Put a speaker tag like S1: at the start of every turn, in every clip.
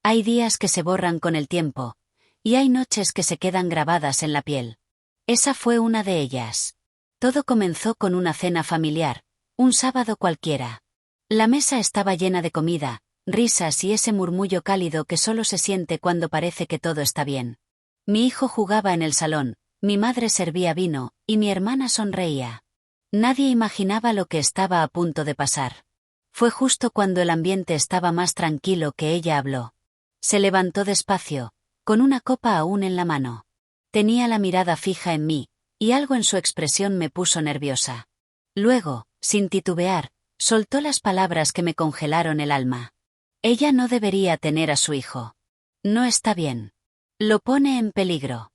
S1: Hay días que se borran con el tiempo, y hay noches que se quedan grabadas en la piel. Esa fue una de ellas. Todo comenzó con una cena familiar, un sábado cualquiera. La mesa estaba llena de comida, risas y ese murmullo cálido que solo se siente cuando parece que todo está bien. Mi hijo jugaba en el salón, mi madre servía vino, y mi hermana sonreía. Nadie imaginaba lo que estaba a punto de pasar. Fue justo cuando el ambiente estaba más tranquilo que ella habló. Se levantó despacio, con una copa aún en la mano. Tenía la mirada fija en mí, y algo en su expresión me puso nerviosa. Luego, sin titubear, soltó las palabras que me congelaron el alma. Ella no debería tener a su hijo. No está bien. Lo pone en peligro.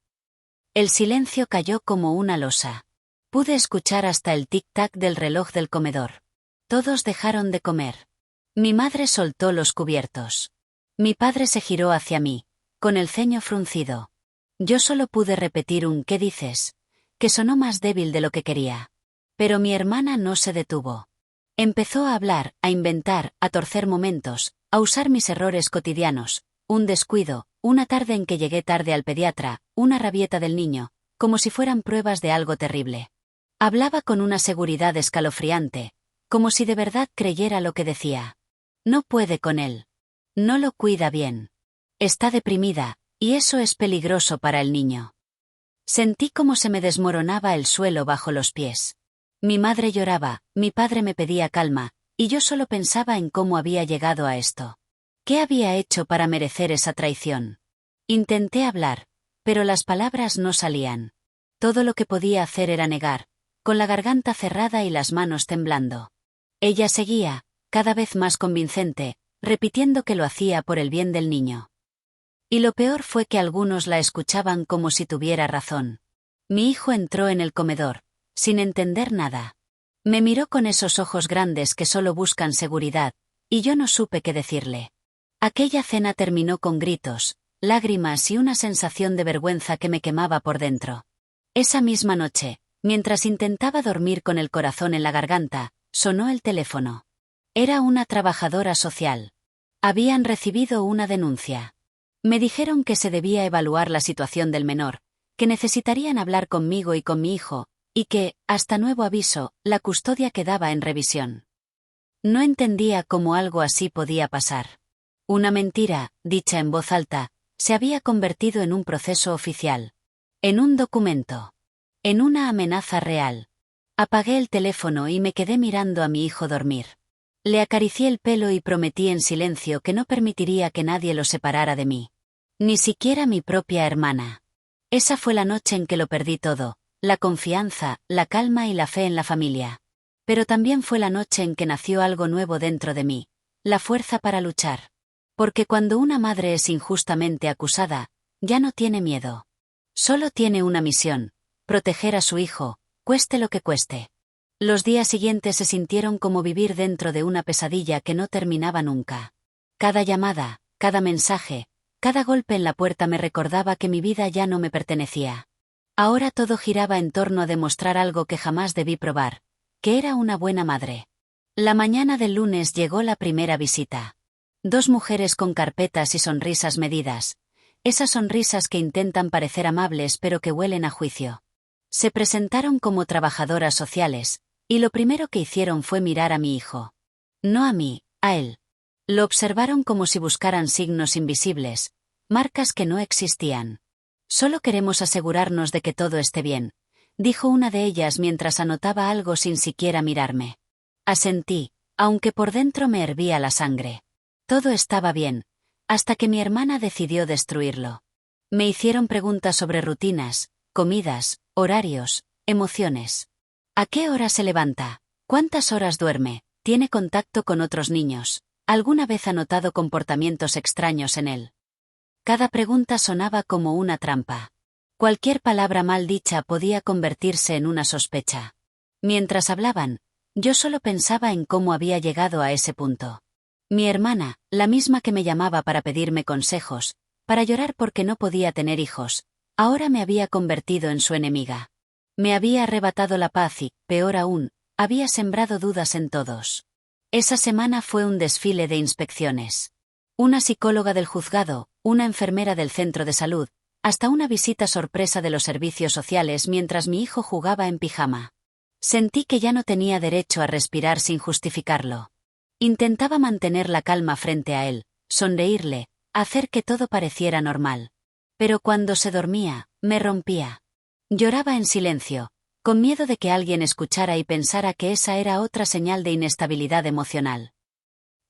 S1: El silencio cayó como una losa. Pude escuchar hasta el tic-tac del reloj del comedor. Todos dejaron de comer. Mi madre soltó los cubiertos. Mi padre se giró hacia mí, con el ceño fruncido. Yo solo pude repetir un «¿qué dices?», que sonó más débil de lo que quería. Pero mi hermana no se detuvo. Empezó a hablar, a inventar, a torcer momentos, a usar mis errores cotidianos, un descuido, una tarde en que llegué tarde al pediatra, una rabieta del niño, como si fueran pruebas de algo terrible. Hablaba con una seguridad escalofriante, como si de verdad creyera lo que decía. No puede con él. No lo cuida bien. Está deprimida, y eso es peligroso para el niño. Sentí como se me desmoronaba el suelo bajo los pies. Mi madre lloraba, mi padre me pedía calma, y yo solo pensaba en cómo había llegado a esto. ¿Qué había hecho para merecer esa traición? Intenté hablar, pero las palabras no salían. Todo lo que podía hacer era negar, con la garganta cerrada y las manos temblando. Ella seguía, cada vez más convincente, repitiendo que lo hacía por el bien del niño. Y lo peor fue que algunos la escuchaban como si tuviera razón. Mi hijo entró en el comedor, sin entender nada. Me miró con esos ojos grandes que solo buscan seguridad, y yo no supe qué decirle. Aquella cena terminó con gritos, lágrimas y una sensación de vergüenza que me quemaba por dentro. Esa misma noche, mientras intentaba dormir con el corazón en la garganta, sonó el teléfono. Era una trabajadora social. Habían recibido una denuncia. Me dijeron que se debía evaluar la situación del menor, que necesitarían hablar conmigo y con mi hijo, y que, hasta nuevo aviso, la custodia quedaba en revisión. No entendía cómo algo así podía pasar. Una mentira, dicha en voz alta, se había convertido en un proceso oficial. En un documento. En una amenaza real. Apagué el teléfono y me quedé mirando a mi hijo dormir. Le acaricié el pelo y prometí en silencio que no permitiría que nadie lo separara de mí. Ni siquiera mi propia hermana. Esa fue la noche en que lo perdí todo, la confianza, la calma y la fe en la familia. Pero también fue la noche en que nació algo nuevo dentro de mí, la fuerza para luchar. Porque cuando una madre es injustamente acusada, ya no tiene miedo. Solo tiene una misión: proteger a su hijo, cueste lo que cueste. Los días siguientes se sintieron como vivir dentro de una pesadilla que no terminaba nunca. Cada llamada, cada mensaje, cada golpe en la puerta me recordaba que mi vida ya no me pertenecía. Ahora todo giraba en torno a demostrar algo que jamás debí probar, que era una buena madre. La mañana del lunes llegó la primera visita. 2 mujeres con carpetas y sonrisas medidas. Esas sonrisas que intentan parecer amables pero que huelen a juicio. Se presentaron como trabajadoras sociales, y lo primero que hicieron fue mirar a mi hijo. No a mí, a él. Lo observaron como si buscaran signos invisibles, marcas que no existían. Solo queremos asegurarnos de que todo esté bien, dijo una de ellas mientras anotaba algo sin siquiera mirarme. Asentí, aunque por dentro me hervía la sangre. Todo estaba bien, hasta que mi hermana decidió destruirlo. Me hicieron preguntas sobre rutinas, comidas, horarios, emociones. ¿A qué hora se levanta? ¿Cuántas horas duerme? ¿Tiene contacto con otros niños? ¿Alguna vez ha notado comportamientos extraños en él? Cada pregunta sonaba como una trampa. Cualquier palabra mal dicha podía convertirse en una sospecha. Mientras hablaban, yo solo pensaba en cómo había llegado a ese punto. Mi hermana, la misma que me llamaba para pedirme consejos, para llorar porque no podía tener hijos, ahora me había convertido en su enemiga. Me había arrebatado la paz y, peor aún, había sembrado dudas en todos. Esa semana fue un desfile de inspecciones. Una psicóloga del juzgado, una enfermera del centro de salud, hasta una visita sorpresa de los servicios sociales mientras mi hijo jugaba en pijama. Sentí que ya no tenía derecho a respirar sin justificarlo. Intentaba mantener la calma frente a él, sonreírle, hacer que todo pareciera normal. Pero cuando se dormía, me rompía. Lloraba en silencio, con miedo de que alguien escuchara y pensara que esa era otra señal de inestabilidad emocional.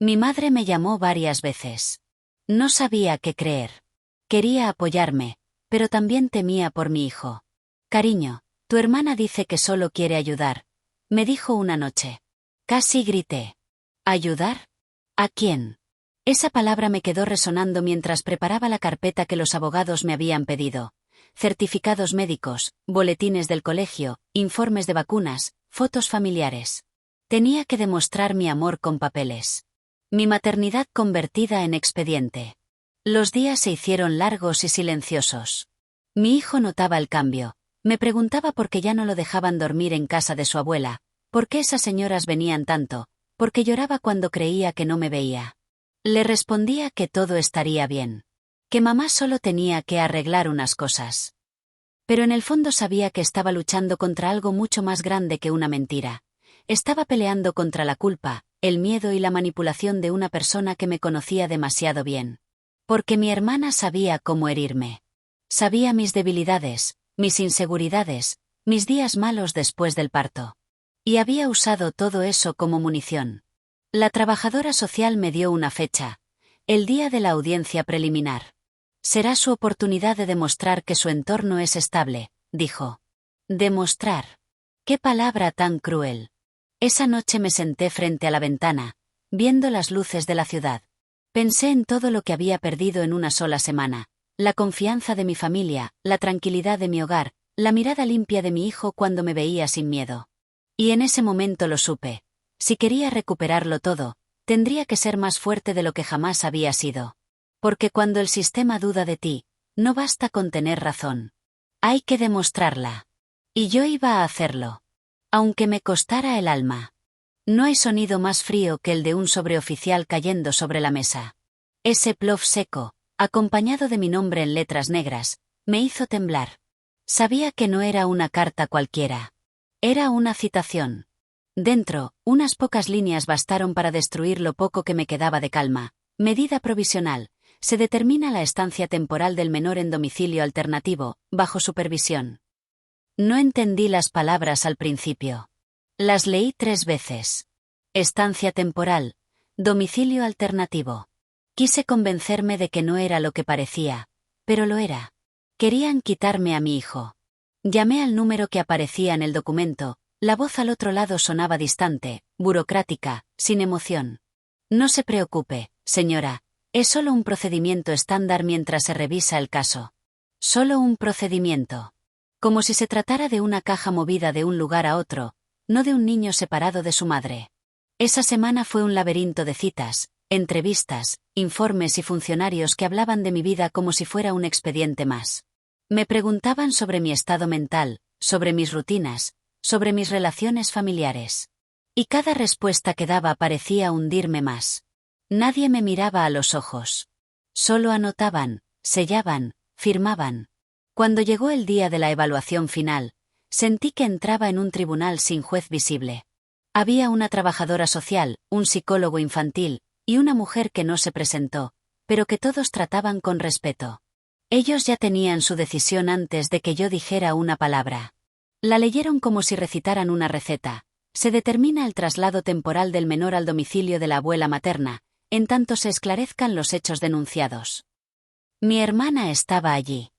S1: Mi madre me llamó varias veces. No sabía qué creer. Quería apoyarme, pero también temía por mi hijo. Cariño, tu hermana dice que solo quiere ayudar, me dijo una noche. Casi grité. ¿Ayudar? ¿A quién? Esa palabra me quedó resonando mientras preparaba la carpeta que los abogados me habían pedido. Certificados médicos, boletines del colegio, informes de vacunas, fotos familiares. Tenía que demostrar mi amor con papeles. Mi maternidad convertida en expediente. Los días se hicieron largos y silenciosos. Mi hijo notaba el cambio. Me preguntaba por qué ya no lo dejaban dormir en casa de su abuela, por qué esas señoras venían tanto, por qué lloraba cuando creía que no me veía. Le respondía que todo estaría bien. Que mamá solo tenía que arreglar unas cosas. Pero en el fondo sabía que estaba luchando contra algo mucho más grande que una mentira. Estaba peleando contra la culpa, el miedo y la manipulación de una persona que me conocía demasiado bien. Porque mi hermana sabía cómo herirme. Sabía mis debilidades, mis inseguridades, mis días malos después del parto. Y había usado todo eso como munición. La trabajadora social me dio una fecha. El día de la audiencia preliminar. Será su oportunidad de demostrar que su entorno es estable, dijo. Demostrar. ¡Qué palabra tan cruel! Esa noche me senté frente a la ventana, viendo las luces de la ciudad. Pensé en todo lo que había perdido en una sola semana, la confianza de mi familia, la tranquilidad de mi hogar, la mirada limpia de mi hijo cuando me veía sin miedo. Y en ese momento lo supe. Si quería recuperarlo todo, tendría que ser más fuerte de lo que jamás había sido. Porque cuando el sistema duda de ti, no basta con tener razón. Hay que demostrarla. Y yo iba a hacerlo. Aunque me costara el alma. No hay sonido más frío que el de un sobreoficial cayendo sobre la mesa. Ese plof seco, acompañado de mi nombre en letras negras, me hizo temblar. Sabía que no era una carta cualquiera. Era una citación. Dentro, unas pocas líneas bastaron para destruir lo poco que me quedaba de calma. Medida provisional. Se determina la estancia temporal del menor en domicilio alternativo, bajo supervisión. No entendí las palabras al principio. Las leí 3 veces. Estancia temporal, domicilio alternativo. Quise convencerme de que no era lo que parecía, pero lo era. Querían quitarme a mi hijo. Llamé al número que aparecía en el documento, la voz al otro lado sonaba distante, burocrática, sin emoción. No se preocupe, señora, es solo un procedimiento estándar mientras se revisa el caso. Solo un procedimiento. Como si se tratara de una caja movida de un lugar a otro, no de un niño separado de su madre. Esa semana fue un laberinto de citas, entrevistas, informes y funcionarios que hablaban de mi vida como si fuera un expediente más. Me preguntaban sobre mi estado mental, sobre mis rutinas, sobre mis relaciones familiares. Y cada respuesta que daba parecía hundirme más. Nadie me miraba a los ojos. Solo anotaban, sellaban, firmaban. Cuando llegó el día de la evaluación final, sentí que entraba en un tribunal sin juez visible. Había una trabajadora social, un psicólogo infantil, y una mujer que no se presentó, pero que todos trataban con respeto. Ellos ya tenían su decisión antes de que yo dijera una palabra. La leyeron como si recitaran una receta. Se determina el traslado temporal del menor al domicilio de la abuela materna, en tanto se esclarezcan los hechos denunciados. Mi hermana estaba allí.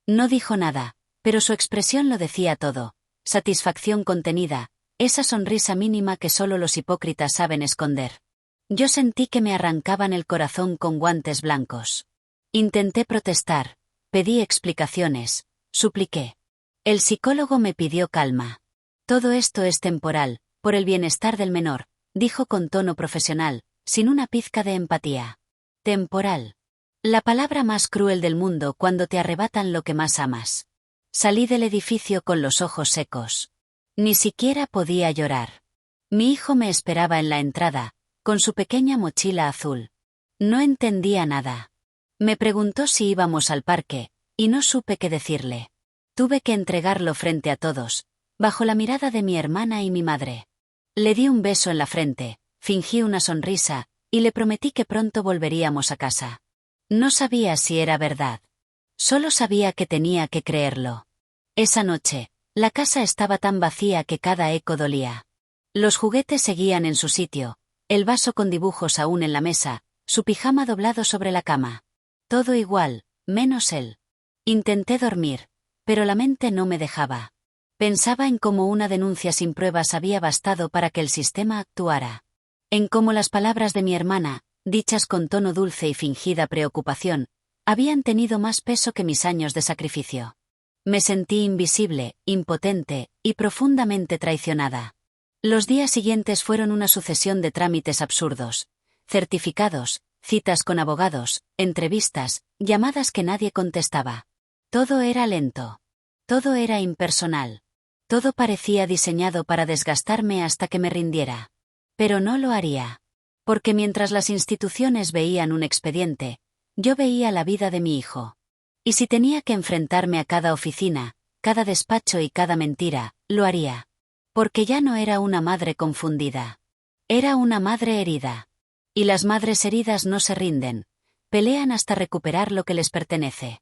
S1: No dijo nada, pero su expresión lo decía todo. Satisfacción contenida, esa sonrisa mínima que solo los hipócritas saben esconder. Yo sentí que me arrancaban el corazón con guantes blancos. Intenté protestar, pedí explicaciones, supliqué. El psicólogo me pidió calma. Todo esto es temporal, por el bienestar del menor, dijo con tono profesional, sin una pizca de empatía. Temporal. La palabra más cruel del mundo cuando te arrebatan lo que más amas. Salí del edificio con los ojos secos. Ni siquiera podía llorar. Mi hijo me esperaba en la entrada, con su pequeña mochila azul. No entendía nada. Me preguntó si íbamos al parque, y no supe qué decirle. Tuve que entregarlo frente a todos, bajo la mirada de mi hermana y mi madre. Le di un beso en la frente, fingí una sonrisa, y le prometí que pronto volveríamos a casa. No sabía si era verdad. Solo sabía que tenía que creerlo. Esa noche, la casa estaba tan vacía que cada eco dolía. Los juguetes seguían en su sitio, el vaso con dibujos aún en la mesa, su pijama doblado sobre la cama. Todo igual, menos él. Intenté dormir, pero la mente no me dejaba. Pensaba en cómo una denuncia sin pruebas había bastado para que el sistema actuara. En cómo las palabras de mi hermana, dichas con tono dulce y fingida preocupación, habían tenido más peso que mis años de sacrificio. Me sentí invisible, impotente, y profundamente traicionada. Los días siguientes fueron una sucesión de trámites absurdos. Certificados, citas con abogados, entrevistas, llamadas que nadie contestaba. Todo era lento. Todo era impersonal. Todo parecía diseñado para desgastarme hasta que me rindiera. Pero no lo haría. Porque mientras las instituciones veían un expediente, yo veía la vida de mi hijo. Y si tenía que enfrentarme a cada oficina, cada despacho y cada mentira, lo haría. Porque ya no era una madre confundida. Era una madre herida. Y las madres heridas no se rinden, pelean hasta recuperar lo que les pertenece.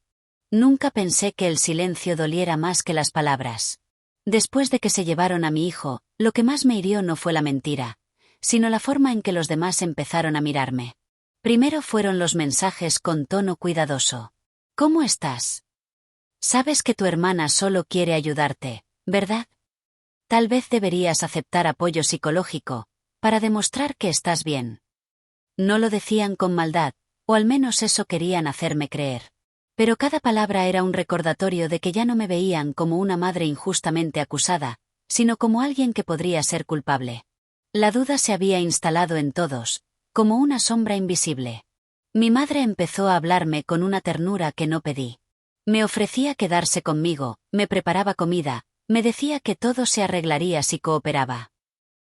S1: Nunca pensé que el silencio doliera más que las palabras. Después de que se llevaron a mi hijo, lo que más me hirió no fue la mentira, sino la forma en que los demás empezaron a mirarme. Primero fueron los mensajes con tono cuidadoso. ¿Cómo estás? Sabes que tu hermana solo quiere ayudarte, ¿verdad? Tal vez deberías aceptar apoyo psicológico, para demostrar que estás bien. No lo decían con maldad, o al menos eso querían hacerme creer. Pero cada palabra era un recordatorio de que ya no me veían como una madre injustamente acusada, sino como alguien que podría ser culpable. La duda se había instalado en todos, como una sombra invisible. Mi madre empezó a hablarme con una ternura que no pedí. Me ofrecía quedarse conmigo, me preparaba comida, me decía que todo se arreglaría si cooperaba.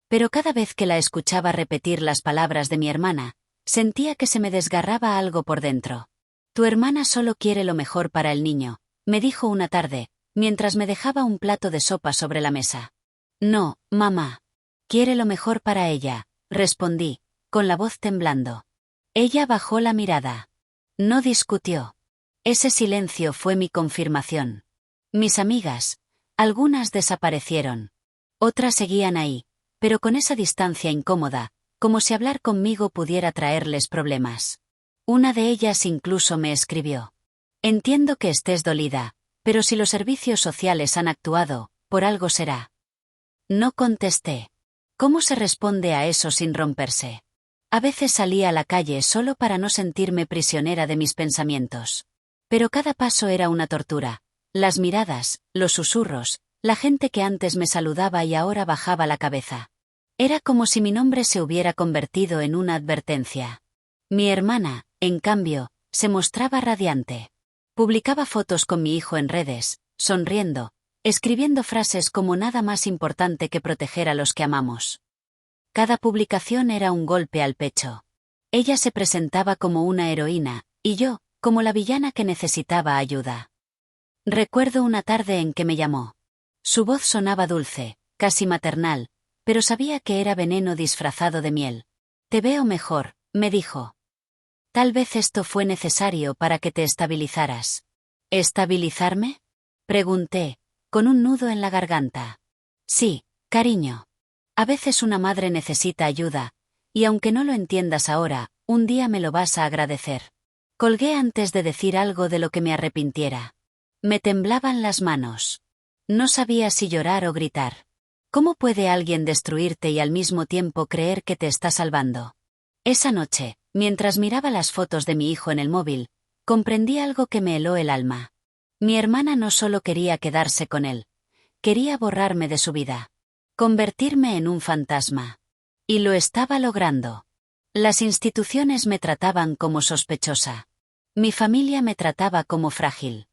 S1: Pero cada vez que la escuchaba repetir las palabras de mi hermana, sentía que se me desgarraba algo por dentro. Tu hermana solo quiere lo mejor para el niño, me dijo una tarde, mientras me dejaba un plato de sopa sobre la mesa. No, mamá. Quiere lo mejor para ella, respondí, con la voz temblando. Ella bajó la mirada. No discutió. Ese silencio fue mi confirmación. Mis amigas, algunas desaparecieron. Otras seguían ahí, pero con esa distancia incómoda, como si hablar conmigo pudiera traerles problemas. Una de ellas incluso me escribió. Entiendo que estés dolida, pero si los servicios sociales han actuado, por algo será. No contesté. ¿Cómo se responde a eso sin romperse? A veces salía a la calle solo para no sentirme prisionera de mis pensamientos. Pero cada paso era una tortura. Las miradas, los susurros, la gente que antes me saludaba y ahora bajaba la cabeza. Era como si mi nombre se hubiera convertido en una advertencia. Mi hermana, en cambio, se mostraba radiante. Publicaba fotos con mi hijo en redes, sonriendo, escribiendo frases como nada más importante que proteger a los que amamos. Cada publicación era un golpe al pecho. Ella se presentaba como una heroína, y yo, como la villana que necesitaba ayuda. Recuerdo una tarde en que me llamó. Su voz sonaba dulce, casi maternal, pero sabía que era veneno disfrazado de miel. Te veo mejor, me dijo. Tal vez esto fue necesario para que te estabilizaras. ¿Estabilizarme? Pregunté, con un nudo en la garganta. Sí, cariño. A veces una madre necesita ayuda, y aunque no lo entiendas ahora, un día me lo vas a agradecer. Colgué antes de decir algo de lo que me arrepintiera. Me temblaban las manos. No sabía si llorar o gritar. ¿Cómo puede alguien destruirte y al mismo tiempo creer que te está salvando? Esa noche, mientras miraba las fotos de mi hijo en el móvil, comprendí algo que me heló el alma. Mi hermana no solo quería quedarse con él, quería borrarme de su vida. Convertirme en un fantasma. Y lo estaba logrando. Las instituciones me trataban como sospechosa. Mi familia me trataba como frágil.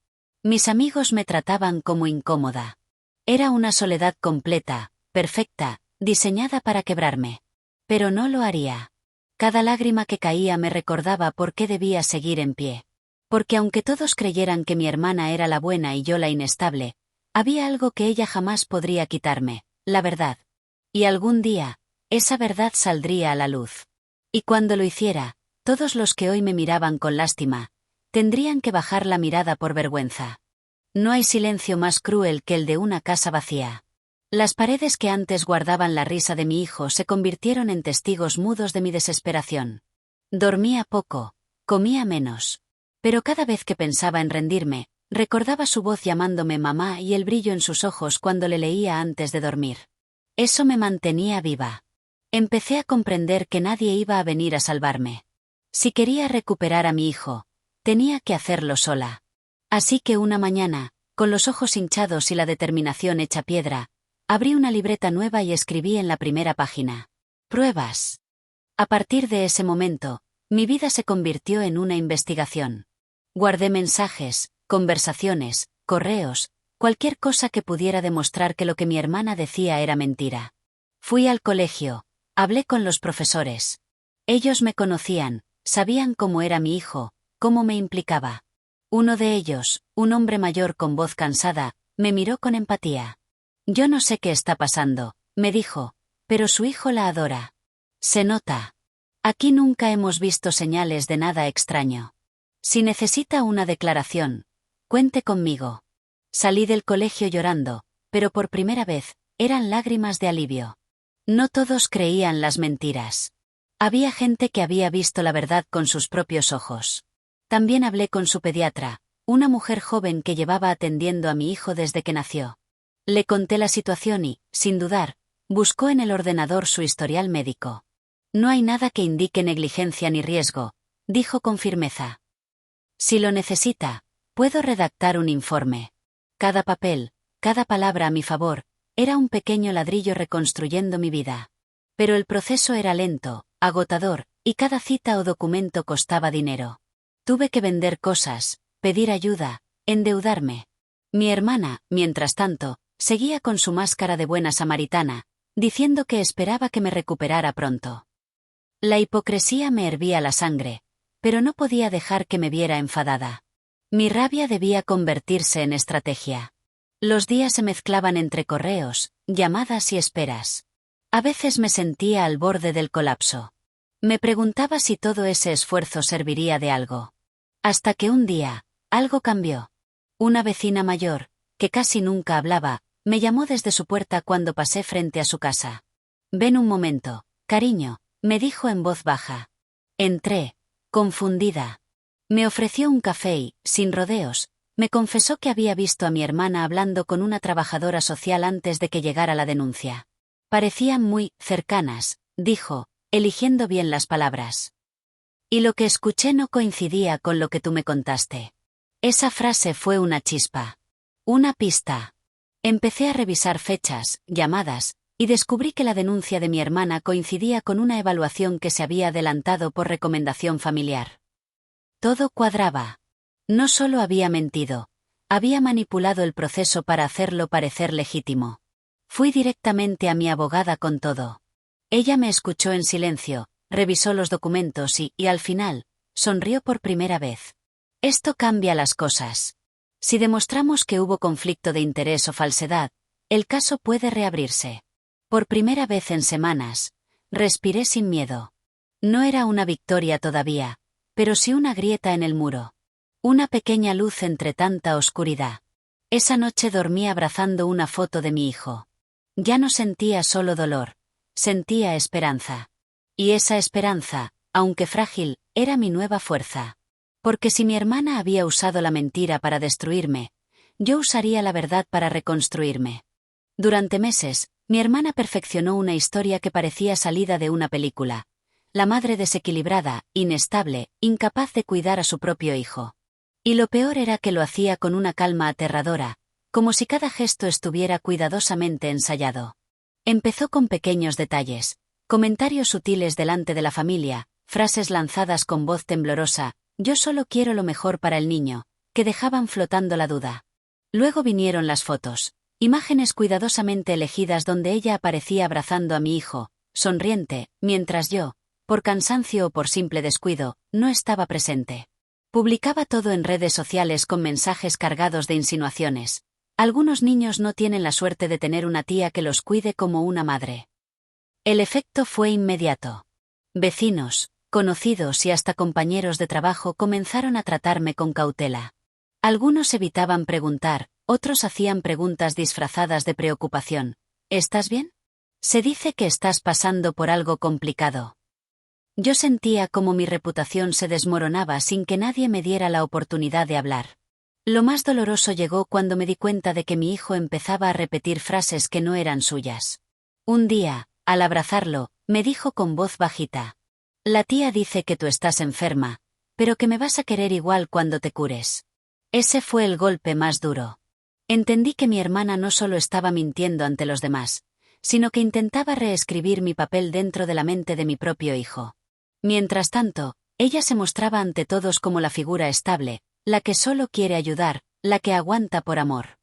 S1: Mis amigos me trataban como incómoda. Era una soledad completa, perfecta, diseñada para quebrarme. Pero no lo haría. Cada lágrima que caía me recordaba por qué debía seguir en pie. Porque aunque todos creyeran que mi hermana era la buena y yo la inestable, había algo que ella jamás podría quitarme, la verdad. Y algún día, esa verdad saldría a la luz. Y cuando lo hiciera, todos los que hoy me miraban con lástima, tendrían que bajar la mirada por vergüenza. No hay silencio más cruel que el de una casa vacía. Las paredes que antes guardaban la risa de mi hijo se convirtieron en testigos mudos de mi desesperación. Dormía poco, comía menos. Pero cada vez que pensaba en rendirme, recordaba su voz llamándome mamá y el brillo en sus ojos cuando le leía antes de dormir. Eso me mantenía viva. Empecé a comprender que nadie iba a venir a salvarme. Si quería recuperar a mi hijo, tenía que hacerlo sola. Así que una mañana, con los ojos hinchados y la determinación hecha piedra, abrí una libreta nueva y escribí en la primera página: pruebas. A partir de ese momento, mi vida se convirtió en una investigación. Guardé mensajes, conversaciones, correos, cualquier cosa que pudiera demostrar que lo que mi hermana decía era mentira. Fui al colegio, hablé con los profesores. Ellos me conocían, sabían cómo era mi hijo, cómo me implicaba. Uno de ellos, un hombre mayor con voz cansada, me miró con empatía. Yo no sé qué está pasando, me dijo, pero su hijo la adora. Se nota. Aquí nunca hemos visto señales de nada extraño. Si necesita una declaración, cuente conmigo. Salí del colegio llorando, pero por primera vez, eran lágrimas de alivio. No todos creían las mentiras. Había gente que había visto la verdad con sus propios ojos. También hablé con su pediatra, una mujer joven que llevaba atendiendo a mi hijo desde que nació. Le conté la situación y, sin dudar, buscó en el ordenador su historial médico. No hay nada que indique negligencia ni riesgo, dijo con firmeza. Si lo necesita, puedo redactar un informe. Cada papel, cada palabra a mi favor, era un pequeño ladrillo reconstruyendo mi vida. Pero el proceso era lento, agotador, y cada cita o documento costaba dinero. Tuve que vender cosas, pedir ayuda, endeudarme. Mi hermana, mientras tanto, seguía con su máscara de buena samaritana, diciendo que esperaba que me recuperara pronto. La hipocresía me hervía la sangre, pero no podía dejar que me viera enfadada. Mi rabia debía convertirse en estrategia. Los días se mezclaban entre correos, llamadas y esperas. A veces me sentía al borde del colapso. Me preguntaba si todo ese esfuerzo serviría de algo. Hasta que un día, algo cambió. Una vecina mayor, que casi nunca hablaba, me llamó desde su puerta cuando pasé frente a su casa. «Ven un momento, cariño», me dijo en voz baja. Entré, confundida. Me ofreció un café y, sin rodeos, me confesó que había visto a mi hermana hablando con una trabajadora social antes de que llegara la denuncia. Parecían muy cercanas, dijo, eligiendo bien las palabras. Y lo que escuché no coincidía con lo que tú me contaste. Esa frase fue una chispa. Una pista. Empecé a revisar fechas, llamadas, y descubrí que la denuncia de mi hermana coincidía con una evaluación que se había adelantado por recomendación familiar. Todo cuadraba. No solo había mentido, había manipulado el proceso para hacerlo parecer legítimo. Fui directamente a mi abogada con todo. Ella me escuchó en silencio, revisó los documentos y al final, sonrió por primera vez. Esto cambia las cosas. Si demostramos que hubo conflicto de interés o falsedad, el caso puede reabrirse. Por primera vez en semanas, respiré sin miedo. No era una victoria todavía, pero sí una grieta en el muro. Una pequeña luz entre tanta oscuridad. Esa noche dormí abrazando una foto de mi hijo. Ya no sentía solo dolor, sentía esperanza. Y esa esperanza, aunque frágil, era mi nueva fuerza. Porque si mi hermana había usado la mentira para destruirme, yo usaría la verdad para reconstruirme. Durante meses, mi hermana perfeccionó una historia que parecía salida de una película. La madre desequilibrada, inestable, incapaz de cuidar a su propio hijo. Y lo peor era que lo hacía con una calma aterradora, como si cada gesto estuviera cuidadosamente ensayado. Empezó con pequeños detalles, comentarios sutiles delante de la familia, frases lanzadas con voz temblorosa, «Yo solo quiero lo mejor para el niño», que dejaban flotando la duda. Luego vinieron las fotos, imágenes cuidadosamente elegidas donde ella aparecía abrazando a mi hijo, sonriente, mientras yo, por cansancio o por simple descuido, no estaba presente. Publicaba todo en redes sociales con mensajes cargados de insinuaciones. Algunos niños no tienen la suerte de tener una tía que los cuide como una madre. El efecto fue inmediato. Vecinos, conocidos y hasta compañeros de trabajo comenzaron a tratarme con cautela. Algunos evitaban preguntar, otros hacían preguntas disfrazadas de preocupación. ¿Estás bien? Se dice que estás pasando por algo complicado. Yo sentía como mi reputación se desmoronaba sin que nadie me diera la oportunidad de hablar. Lo más doloroso llegó cuando me di cuenta de que mi hijo empezaba a repetir frases que no eran suyas. Un día, al abrazarlo, me dijo con voz bajita: «La tía dice que tú estás enferma, pero que me vas a querer igual cuando te cures». Ese fue el golpe más duro. Entendí que mi hermana no solo estaba mintiendo ante los demás, sino que intentaba reescribir mi papel dentro de la mente de mi propio hijo. Mientras tanto, ella se mostraba ante todos como la figura estable, la que solo quiere ayudar, la que aguanta por amor.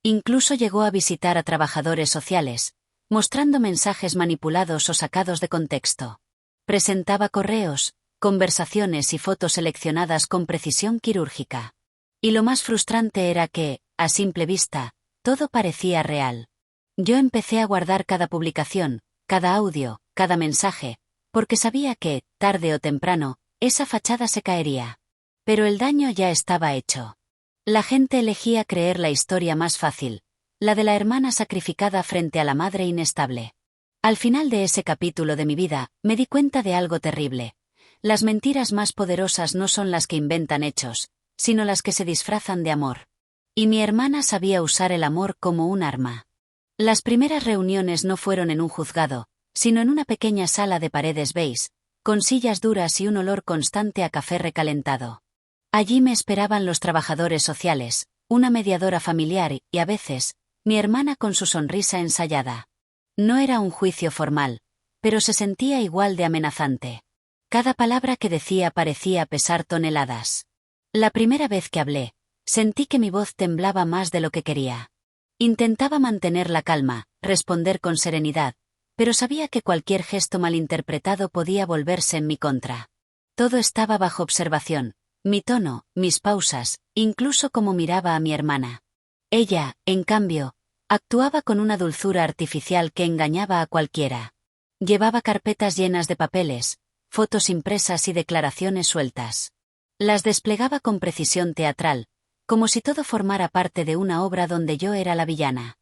S1: Incluso llegó a visitar a trabajadores sociales, mostrando mensajes manipulados o sacados de contexto. Presentaba correos, conversaciones y fotos seleccionadas con precisión quirúrgica. Y lo más frustrante era que, a simple vista, todo parecía real. Yo empecé a guardar cada publicación, cada audio, cada mensaje, porque sabía que, tarde o temprano, esa fachada se caería. Pero el daño ya estaba hecho. La gente elegía creer la historia más fácil, la de la hermana sacrificada frente a la madre inestable. Al final de ese capítulo de mi vida, me di cuenta de algo terrible. Las mentiras más poderosas no son las que inventan hechos, sino las que se disfrazan de amor. Y mi hermana sabía usar el amor como un arma. Las primeras reuniones no fueron en un juzgado, sino en una pequeña sala de paredes beige, con sillas duras y un olor constante a café recalentado. Allí me esperaban los trabajadores sociales, una mediadora familiar y, a veces, mi hermana con su sonrisa ensayada. No era un juicio formal, pero se sentía igual de amenazante. Cada palabra que decía parecía pesar toneladas. La primera vez que hablé, sentí que mi voz temblaba más de lo que quería. Intentaba mantener la calma, responder con serenidad, pero sabía que cualquier gesto malinterpretado podía volverse en mi contra. Todo estaba bajo observación, mi tono, mis pausas, incluso cómo miraba a mi hermana. Ella, en cambio, actuaba con una dulzura artificial que engañaba a cualquiera. Llevaba carpetas llenas de papeles, fotos impresas y declaraciones sueltas. Las desplegaba con precisión teatral, como si todo formara parte de una obra donde yo era la villana.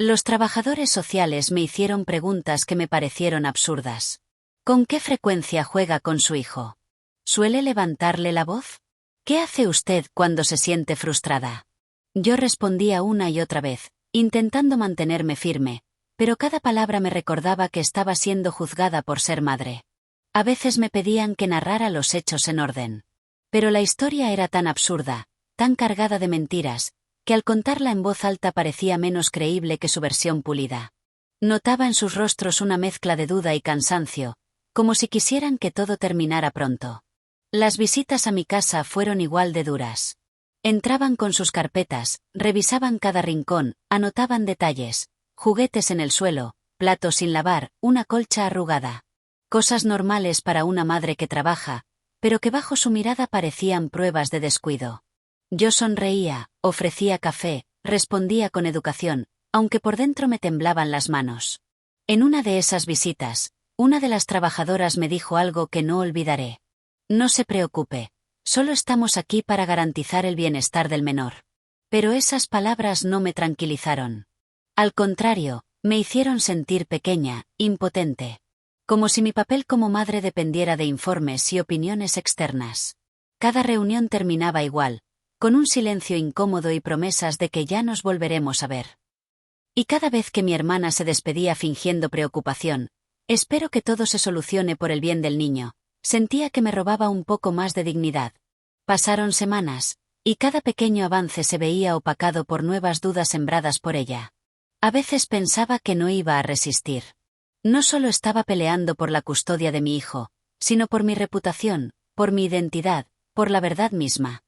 S1: Los trabajadores sociales me hicieron preguntas que me parecieron absurdas. ¿Con qué frecuencia juega con su hijo? ¿Suele levantarle la voz? ¿Qué hace usted cuando se siente frustrada? Yo respondía una y otra vez, intentando mantenerme firme, pero cada palabra me recordaba que estaba siendo juzgada por ser madre. A veces me pedían que narrara los hechos en orden. Pero la historia era tan absurda, tan cargada de mentiras, que al contarla en voz alta parecía menos creíble que su versión pulida. Notaba en sus rostros una mezcla de duda y cansancio, como si quisieran que todo terminara pronto. Las visitas a mi casa fueron igual de duras. Entraban con sus carpetas, revisaban cada rincón, anotaban detalles, juguetes en el suelo, platos sin lavar, una colcha arrugada. Cosas normales para una madre que trabaja, pero que bajo su mirada parecían pruebas de descuido. Yo sonreía, ofrecía café, respondía con educación, aunque por dentro me temblaban las manos. En una de esas visitas, una de las trabajadoras me dijo algo que no olvidaré. No se preocupe, solo estamos aquí para garantizar el bienestar del menor. Pero esas palabras no me tranquilizaron. Al contrario, me hicieron sentir pequeña, impotente. Como si mi papel como madre dependiera de informes y opiniones externas. Cada reunión terminaba igual, con un silencio incómodo y promesas de que ya nos volveremos a ver. Y cada vez que mi hermana se despedía fingiendo preocupación, espero que todo se solucione por el bien del niño, sentía que me robaba un poco más de dignidad. Pasaron semanas, y cada pequeño avance se veía opacado por nuevas dudas sembradas por ella. A veces pensaba que no iba a resistir. No solo estaba peleando por la custodia de mi hijo, sino por mi reputación, por mi identidad, por la verdad misma.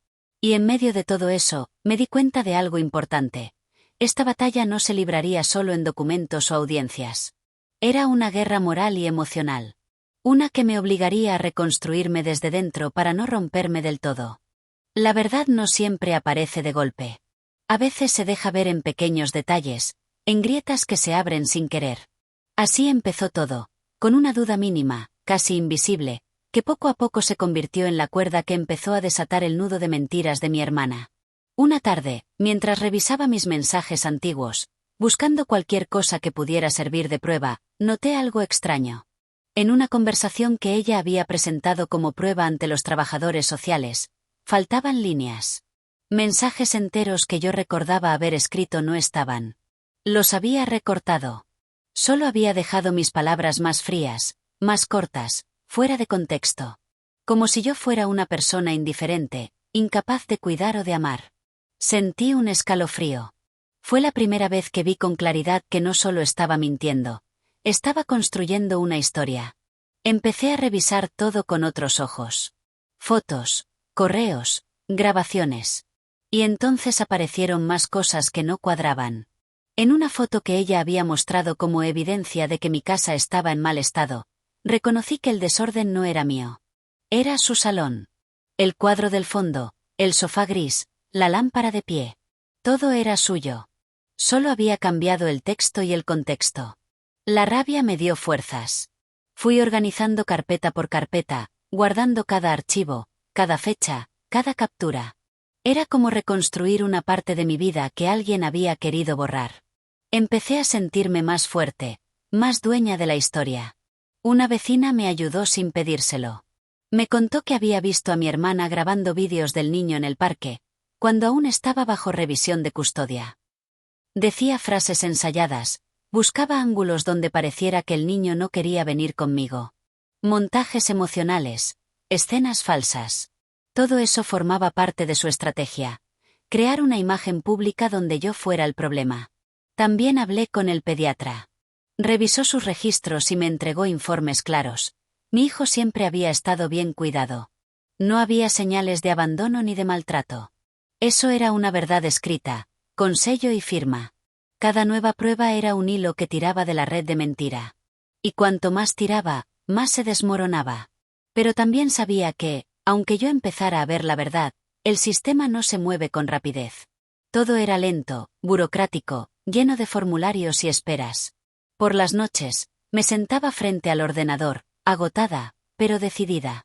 S1: Y en medio de todo eso, me di cuenta de algo importante. Esta batalla no se libraría solo en documentos o audiencias. Era una guerra moral y emocional. Una que me obligaría a reconstruirme desde dentro para no romperme del todo. La verdad no siempre aparece de golpe. A veces se deja ver en pequeños detalles, en grietas que se abren sin querer. Así empezó todo, con una duda mínima, casi invisible, que poco a poco se convirtió en la cuerda que empezó a desatar el nudo de mentiras de mi hermana. Una tarde, mientras revisaba mis mensajes antiguos, buscando cualquier cosa que pudiera servir de prueba, noté algo extraño. En una conversación que ella había presentado como prueba ante los trabajadores sociales, faltaban líneas. Mensajes enteros que yo recordaba haber escrito no estaban. Los había recortado. Solo había dejado mis palabras más frías, más cortas, fuera de contexto. Como si yo fuera una persona indiferente, incapaz de cuidar o de amar. Sentí un escalofrío. Fue la primera vez que vi con claridad que no solo estaba mintiendo, estaba construyendo una historia. Empecé a revisar todo con otros ojos. Fotos, correos, grabaciones. Y entonces aparecieron más cosas que no cuadraban. En una foto que ella había mostrado como evidencia de que mi casa estaba en mal estado, reconocí que el desorden no era mío. Era su salón. El cuadro del fondo, el sofá gris, la lámpara de pie. Todo era suyo. Solo había cambiado el texto y el contexto. La rabia me dio fuerzas. Fui organizando carpeta por carpeta, guardando cada archivo, cada fecha, cada captura. Era como reconstruir una parte de mi vida que alguien había querido borrar. Empecé a sentirme más fuerte, más dueña de la historia. Una vecina me ayudó sin pedírselo. Me contó que había visto a mi hermana grabando vídeos del niño en el parque, cuando aún estaba bajo revisión de custodia. Decía frases ensayadas, buscaba ángulos donde pareciera que el niño no quería venir conmigo. Montajes emocionales, escenas falsas. Todo eso formaba parte de su estrategia. Crear una imagen pública donde yo fuera el problema. También hablé con el pediatra. Revisó sus registros y me entregó informes claros. Mi hijo siempre había estado bien cuidado. No había señales de abandono ni de maltrato. Eso era una verdad escrita, con sello y firma. Cada nueva prueba era un hilo que tiraba de la red de mentira. Y cuanto más tiraba, más se desmoronaba. Pero también sabía que, aunque yo empezara a ver la verdad, el sistema no se mueve con rapidez. Todo era lento, burocrático, lleno de formularios y esperas. Por las noches, me sentaba frente al ordenador, agotada, pero decidida.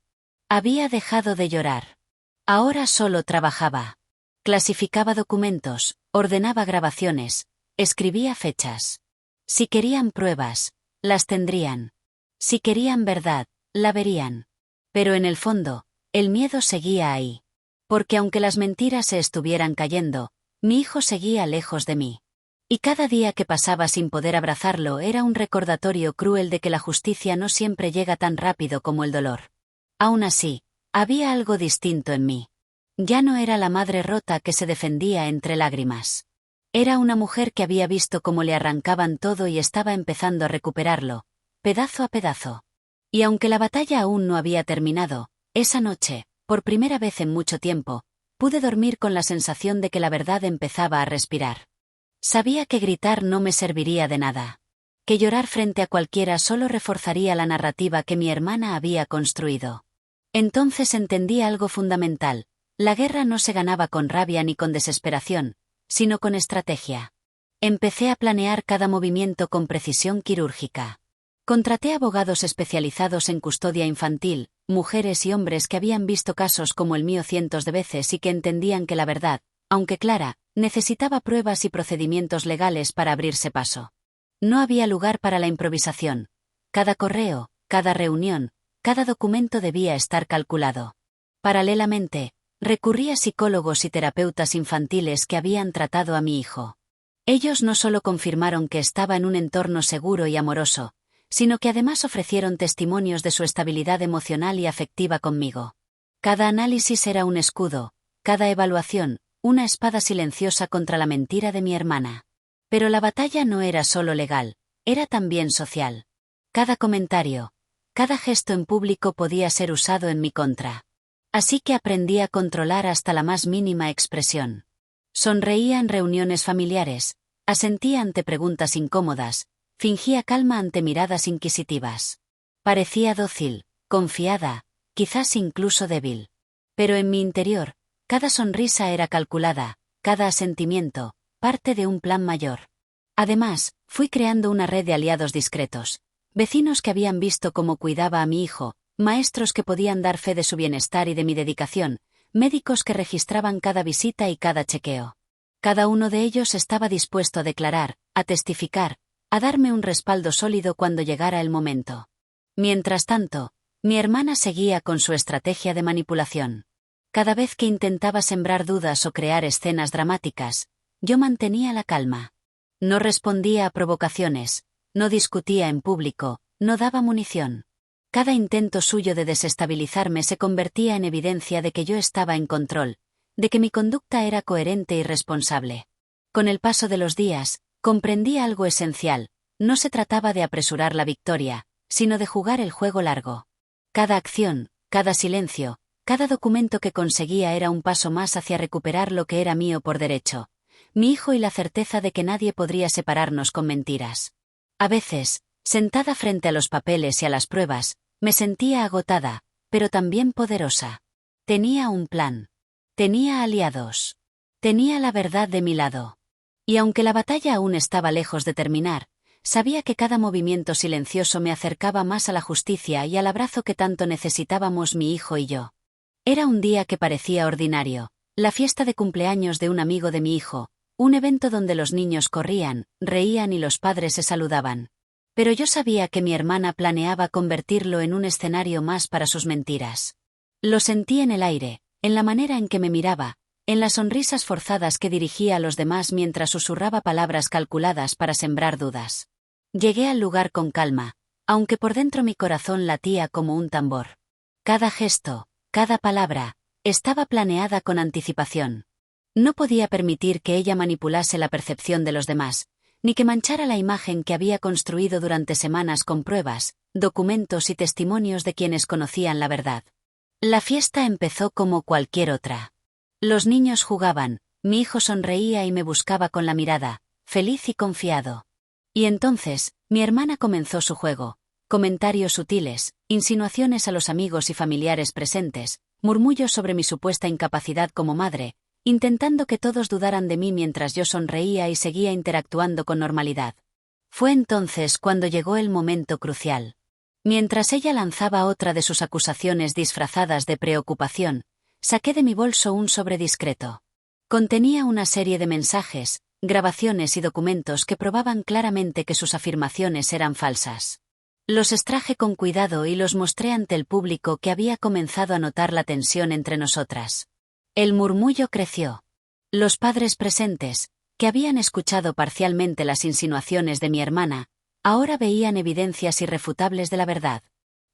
S1: Había dejado de llorar. Ahora solo trabajaba. Clasificaba documentos, ordenaba grabaciones, escribía fechas. Si querían pruebas, las tendrían. Si querían verdad, la verían. Pero en el fondo, el miedo seguía ahí. Porque aunque las mentiras se estuvieran cayendo, mi hijo seguía lejos de mí. Y cada día que pasaba sin poder abrazarlo era un recordatorio cruel de que la justicia no siempre llega tan rápido como el dolor. Aún así, había algo distinto en mí. Ya no era la madre rota que se defendía entre lágrimas. Era una mujer que había visto cómo le arrancaban todo y estaba empezando a recuperarlo, pedazo a pedazo. Y aunque la batalla aún no había terminado, esa noche, por primera vez en mucho tiempo, pude dormir con la sensación de que la verdad empezaba a respirar. Sabía que gritar no me serviría de nada. Que llorar frente a cualquiera solo reforzaría la narrativa que mi hermana había construido. Entonces entendí algo fundamental: la guerra no se ganaba con rabia ni con desesperación, sino con estrategia. Empecé a planear cada movimiento con precisión quirúrgica. Contraté abogados especializados en custodia infantil, mujeres y hombres que habían visto casos como el mío cientos de veces y que entendían que la verdad, aunque clara, necesitaba pruebas y procedimientos legales para abrirse paso. No había lugar para la improvisación. Cada correo, cada reunión, cada documento debía estar calculado. Paralelamente, recurrí a psicólogos y terapeutas infantiles que habían tratado a mi hijo. Ellos no solo confirmaron que estaba en un entorno seguro y amoroso, sino que además ofrecieron testimonios de su estabilidad emocional y afectiva conmigo. Cada análisis era un escudo, cada evaluación, una espada silenciosa contra la mentira de mi hermana. Pero la batalla no era solo legal, era también social. Cada comentario, cada gesto en público podía ser usado en mi contra. Así que aprendí a controlar hasta la más mínima expresión. Sonreía en reuniones familiares, asentía ante preguntas incómodas, fingía calma ante miradas inquisitivas. Parecía dócil, confiada, quizás incluso débil. Pero en mi interior, cada sonrisa era calculada, cada asentimiento, parte de un plan mayor. Además, fui creando una red de aliados discretos. Vecinos que habían visto cómo cuidaba a mi hijo, maestros que podían dar fe de su bienestar y de mi dedicación, médicos que registraban cada visita y cada chequeo. Cada uno de ellos estaba dispuesto a declarar, a testificar, a darme un respaldo sólido cuando llegara el momento. Mientras tanto, mi hermana seguía con su estrategia de manipulación. Cada vez que intentaba sembrar dudas o crear escenas dramáticas, yo mantenía la calma. No respondía a provocaciones, no discutía en público, no daba munición. Cada intento suyo de desestabilizarme se convertía en evidencia de que yo estaba en control, de que mi conducta era coherente y responsable. Con el paso de los días, comprendí algo esencial: no se trataba de apresurar la victoria, sino de jugar el juego largo. Cada acción, cada silencio, cada documento que conseguía era un paso más hacia recuperar lo que era mío por derecho, mi hijo y la certeza de que nadie podría separarnos con mentiras. A veces, sentada frente a los papeles y a las pruebas, me sentía agotada, pero también poderosa. Tenía un plan. Tenía aliados. Tenía la verdad de mi lado. Y aunque la batalla aún estaba lejos de terminar, sabía que cada movimiento silencioso me acercaba más a la justicia y al abrazo que tanto necesitábamos mi hijo y yo. Era un día que parecía ordinario, la fiesta de cumpleaños de un amigo de mi hijo, un evento donde los niños corrían, reían y los padres se saludaban. Pero yo sabía que mi hermana planeaba convertirlo en un escenario más para sus mentiras. Lo sentí en el aire, en la manera en que me miraba, en las sonrisas forzadas que dirigía a los demás mientras susurraba palabras calculadas para sembrar dudas. Llegué al lugar con calma, aunque por dentro mi corazón latía como un tambor. Cada gesto, cada palabra, estaba planeada con anticipación. No podía permitir que ella manipulase la percepción de los demás, ni que manchara la imagen que había construido durante semanas con pruebas, documentos y testimonios de quienes conocían la verdad. La fiesta empezó como cualquier otra. Los niños jugaban, mi hijo sonreía y me buscaba con la mirada, feliz y confiado. Y entonces, mi hermana comenzó su juego: comentarios sutiles, insinuaciones a los amigos y familiares presentes, murmullos sobre mi supuesta incapacidad como madre, intentando que todos dudaran de mí mientras yo sonreía y seguía interactuando con normalidad. Fue entonces cuando llegó el momento crucial. Mientras ella lanzaba otra de sus acusaciones disfrazadas de preocupación, saqué de mi bolso un sobre discreto. Contenía una serie de mensajes, grabaciones y documentos que probaban claramente que sus afirmaciones eran falsas. Los extraje con cuidado y los mostré ante el público, que había comenzado a notar la tensión entre nosotras. El murmullo creció. Los padres presentes, que habían escuchado parcialmente las insinuaciones de mi hermana, ahora veían evidencias irrefutables de la verdad.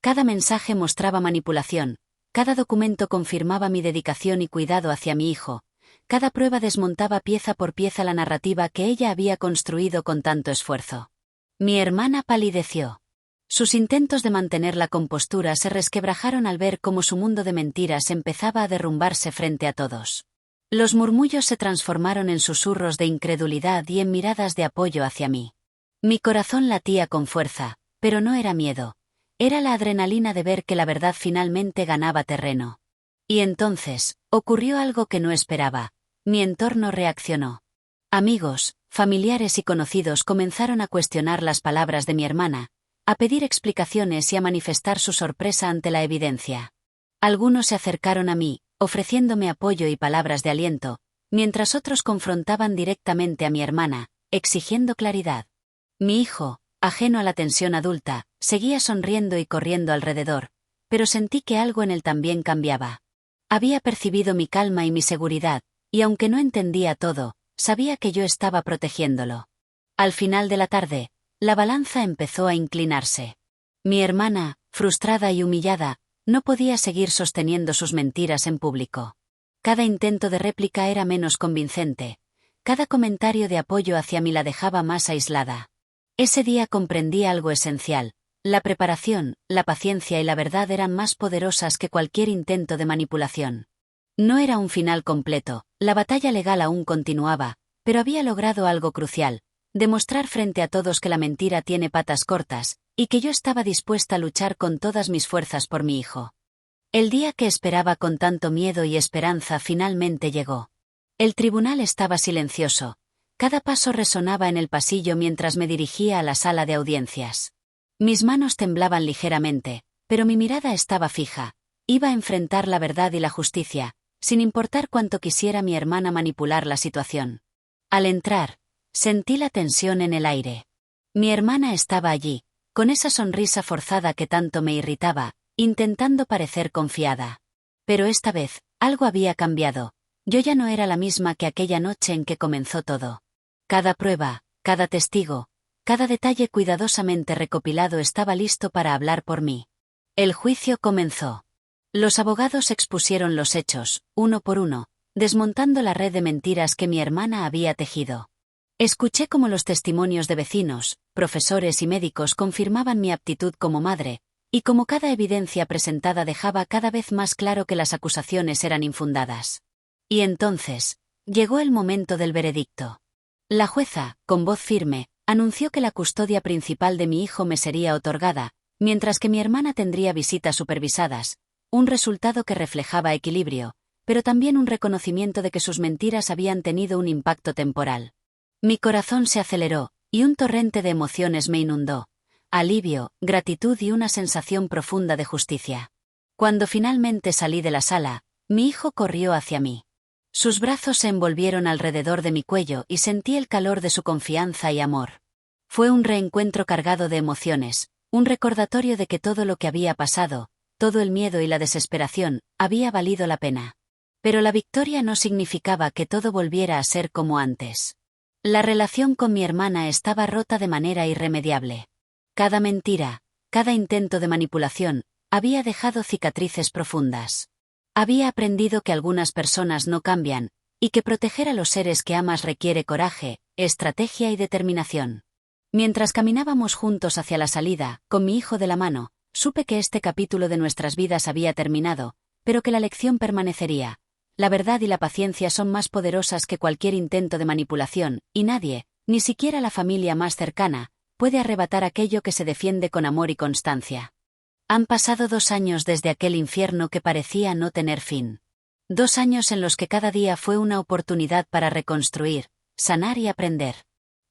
S1: Cada mensaje mostraba manipulación, cada documento confirmaba mi dedicación y cuidado hacia mi hijo, cada prueba desmontaba pieza por pieza la narrativa que ella había construido con tanto esfuerzo. Mi hermana palideció. Sus intentos de mantener la compostura se resquebrajaron al ver cómo su mundo de mentiras empezaba a derrumbarse frente a todos. Los murmullos se transformaron en susurros de incredulidad y en miradas de apoyo hacia mí. Mi corazón latía con fuerza, pero no era miedo. Era la adrenalina de ver que la verdad finalmente ganaba terreno. Y entonces, ocurrió algo que no esperaba. Mi entorno reaccionó. Amigos, familiares y conocidos comenzaron a cuestionar las palabras de mi hermana, a pedir explicaciones y a manifestar su sorpresa ante la evidencia. Algunos se acercaron a mí, ofreciéndome apoyo y palabras de aliento, mientras otros confrontaban directamente a mi hermana, exigiendo claridad. Mi hijo, ajeno a la tensión adulta, seguía sonriendo y corriendo alrededor, pero sentí que algo en él también cambiaba. Había percibido mi calma y mi seguridad, y aunque no entendía todo, sabía que yo estaba protegiéndolo. Al final de la tarde, la balanza empezó a inclinarse. Mi hermana, frustrada y humillada, no podía seguir sosteniendo sus mentiras en público. Cada intento de réplica era menos convincente. Cada comentario de apoyo hacia mí la dejaba más aislada. Ese día comprendí algo esencial: la preparación, la paciencia y la verdad eran más poderosas que cualquier intento de manipulación. No era un final completo, la batalla legal aún continuaba, pero había logrado algo crucial: demostrar frente a todos que la mentira tiene patas cortas, y que yo estaba dispuesta a luchar con todas mis fuerzas por mi hijo. El día que esperaba con tanto miedo y esperanza finalmente llegó. El tribunal estaba silencioso. Cada paso resonaba en el pasillo mientras me dirigía a la sala de audiencias. Mis manos temblaban ligeramente, pero mi mirada estaba fija. Iba a enfrentar la verdad y la justicia, sin importar cuánto quisiera mi hermana manipular la situación. Al entrar, sentí la tensión en el aire. Mi hermana estaba allí, con esa sonrisa forzada que tanto me irritaba, intentando parecer confiada. Pero esta vez, algo había cambiado. Yo ya no era la misma que aquella noche en que comenzó todo. Cada prueba, cada testigo, cada detalle cuidadosamente recopilado estaba listo para hablar por mí. El juicio comenzó. Los abogados expusieron los hechos, uno por uno, desmontando la red de mentiras que mi hermana había tejido. Escuché cómo los testimonios de vecinos, profesores y médicos confirmaban mi aptitud como madre, y cómo cada evidencia presentada dejaba cada vez más claro que las acusaciones eran infundadas. Y entonces, llegó el momento del veredicto. La jueza, con voz firme, anunció que la custodia principal de mi hijo me sería otorgada, mientras que mi hermana tendría visitas supervisadas, un resultado que reflejaba equilibrio, pero también un reconocimiento de que sus mentiras habían tenido un impacto temporal. Mi corazón se aceleró, y un torrente de emociones me inundó. Alivio, gratitud y una sensación profunda de justicia. Cuando finalmente salí de la sala, mi hijo corrió hacia mí. Sus brazos se envolvieron alrededor de mi cuello y sentí el calor de su confianza y amor. Fue un reencuentro cargado de emociones, un recordatorio de que todo lo que había pasado, todo el miedo y la desesperación, había valido la pena. Pero la victoria no significaba que todo volviera a ser como antes. La relación con mi hermana estaba rota de manera irremediable. Cada mentira, cada intento de manipulación, había dejado cicatrices profundas. Había aprendido que algunas personas no cambian, y que proteger a los seres que amas requiere coraje, estrategia y determinación. Mientras caminábamos juntos hacia la salida, con mi hijo de la mano, supe que este capítulo de nuestras vidas había terminado, pero que la lección permanecería. La verdad y la paciencia son más poderosas que cualquier intento de manipulación, y nadie, ni siquiera la familia más cercana, puede arrebatar aquello que se defiende con amor y constancia. Han pasado 2 años desde aquel infierno que parecía no tener fin. 2 años en los que cada día fue una oportunidad para reconstruir, sanar y aprender.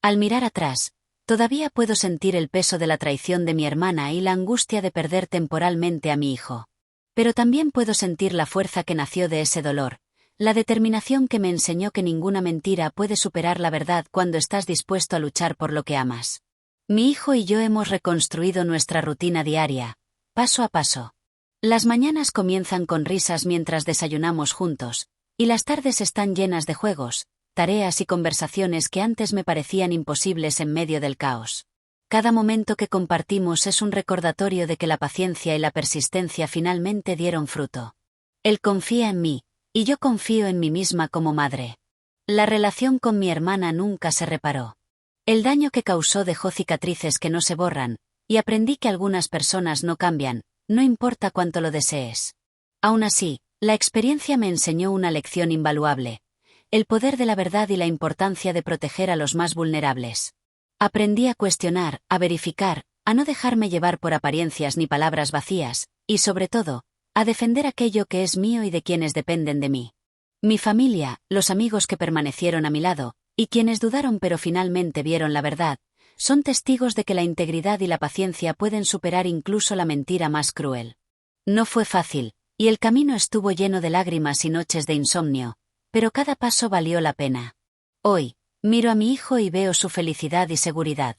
S1: Al mirar atrás, todavía puedo sentir el peso de la traición de mi hermana y la angustia de perder temporalmente a mi hijo. Pero también puedo sentir la fuerza que nació de ese dolor, la determinación que me enseñó que ninguna mentira puede superar la verdad cuando estás dispuesto a luchar por lo que amas. Mi hijo y yo hemos reconstruido nuestra rutina diaria, paso a paso. Las mañanas comienzan con risas mientras desayunamos juntos, y las tardes están llenas de juegos, tareas y conversaciones que antes me parecían imposibles en medio del caos. Cada momento que compartimos es un recordatorio de que la paciencia y la persistencia finalmente dieron fruto. Él confía en mí, y yo confío en mí misma como madre. La relación con mi hermana nunca se reparó. El daño que causó dejó cicatrices que no se borran, y aprendí que algunas personas no cambian, no importa cuánto lo desees. Aún así, la experiencia me enseñó una lección invaluable: el poder de la verdad y la importancia de proteger a los más vulnerables. Aprendí a cuestionar, a verificar, a no dejarme llevar por apariencias ni palabras vacías, y sobre todo, a defender aquello que es mío y de quienes dependen de mí. Mi familia, los amigos que permanecieron a mi lado, y quienes dudaron pero finalmente vieron la verdad, son testigos de que la integridad y la paciencia pueden superar incluso la mentira más cruel. No fue fácil, y el camino estuvo lleno de lágrimas y noches de insomnio, pero cada paso valió la pena. Hoy, miro a mi hijo y veo su felicidad y seguridad.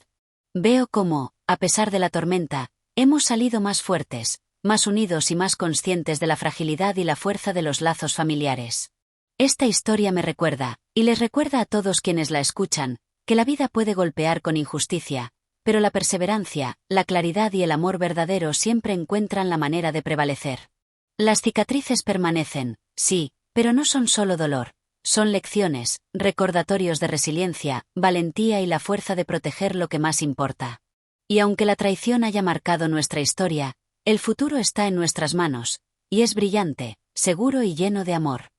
S1: Veo cómo, a pesar de la tormenta, hemos salido más fuertes, más unidos y más conscientes de la fragilidad y la fuerza de los lazos familiares. Esta historia me recuerda, y les recuerda a todos quienes la escuchan, que la vida puede golpear con injusticia, pero la perseverancia, la claridad y el amor verdadero siempre encuentran la manera de prevalecer. Las cicatrices permanecen, sí, pero no son solo dolor. Son lecciones, recordatorios de resiliencia, valentía y la fuerza de proteger lo que más importa. Y aunque la traición haya marcado nuestra historia, el futuro está en nuestras manos, y es brillante, seguro y lleno de amor.